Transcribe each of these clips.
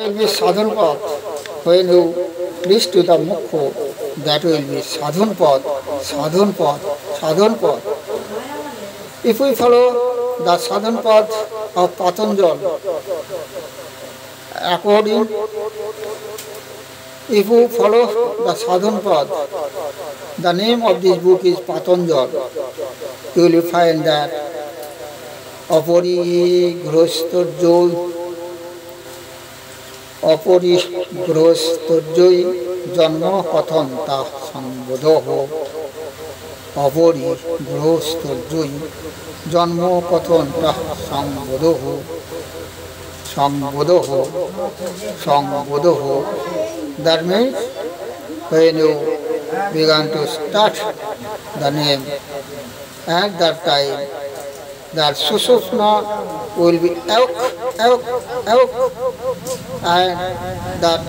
will be sadhan path. When you reach to the mukha, that will be sadhan path, sadhan path, sadhan path. If we follow the sadhan path of Patanjali, if we follow the sadhan path, the name of this book is Patanjali, you will find that অপরিগ্রস্তর্যই জন্ম কথন তা সংবোধ অপরিগ্রস্তর্যই জন্ম কথন তা সংবোধ That means when you began to start the name, at that time that Sushupna will be elk, and that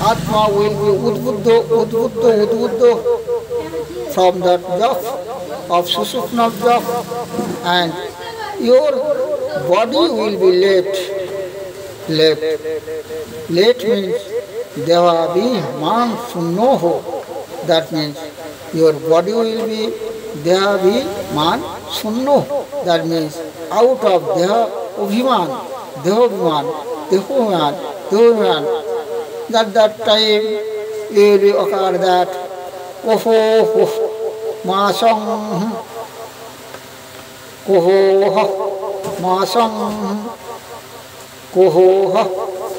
Atma will be Udbuddha from that jap of Sushupna jap, and your body will be left. Left means Devabi Man Sunnoho. That means your body will be Devabi Man Sunno. That means out of Deha Abhiman, that time you will occur that Oho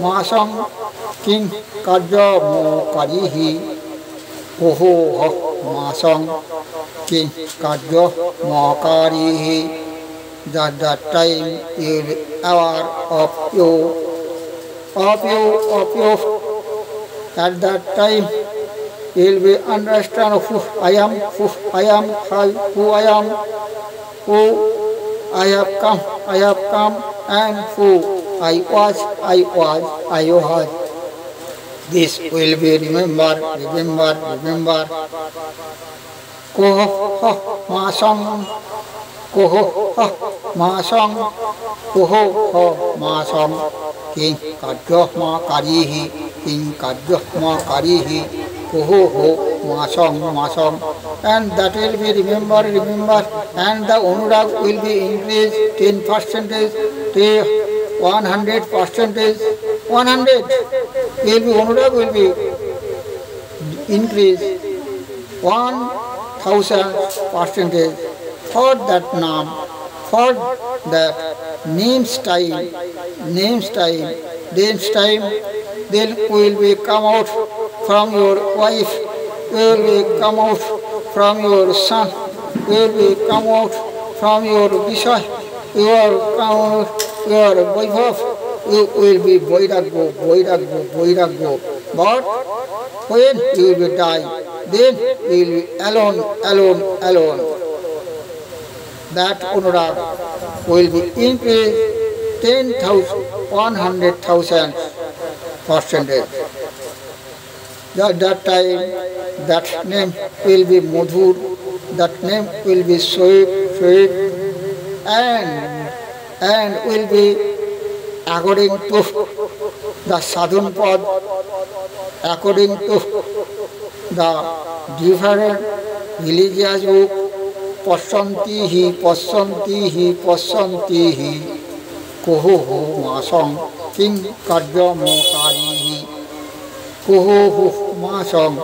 Masang King Karja Mo Karihi Masang King Karja Mo Karihi. That time you will be aware of you. At that time you will be understand who I am, who I have come, and who I was. This will be remember. Masang King Kajjahma Karihi Masang, and that will be remember, and the Anurag will be increased 10% to 100%. 100 will be Anurag will be increased 1000%. For that name, for that name's time, then will be come out from your wife, will be come out from your son, will be come out from your Bishay, your wife, you will be Boirago. But when you will die, then you will be alone. That Anurag will be increased 10,000, 100,000%. That time, that name will be Madhur, that name will be sweet, and will be according to the sadhan path, according to the different religious book. Passantihi Koho Masang King Karja Mokarihi Koho Masang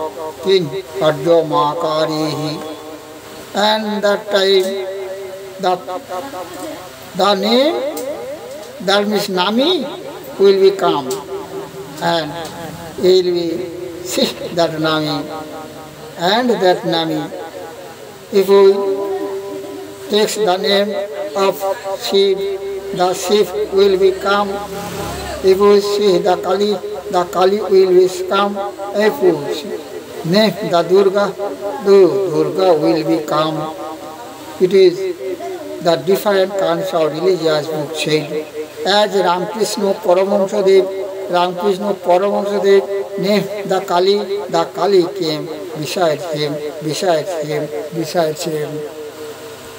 King Karja Mokarihi. And that time the name, that means Nami, will become, and he will be see that Nami, and that Nami, if we takes the name of Shiv, the Shiv will become. If we see the Kali will become. If we name the Durga will become. It is the different kinds of religious books said. As Ramakrishna Paramahansadev named the Kali came beside him.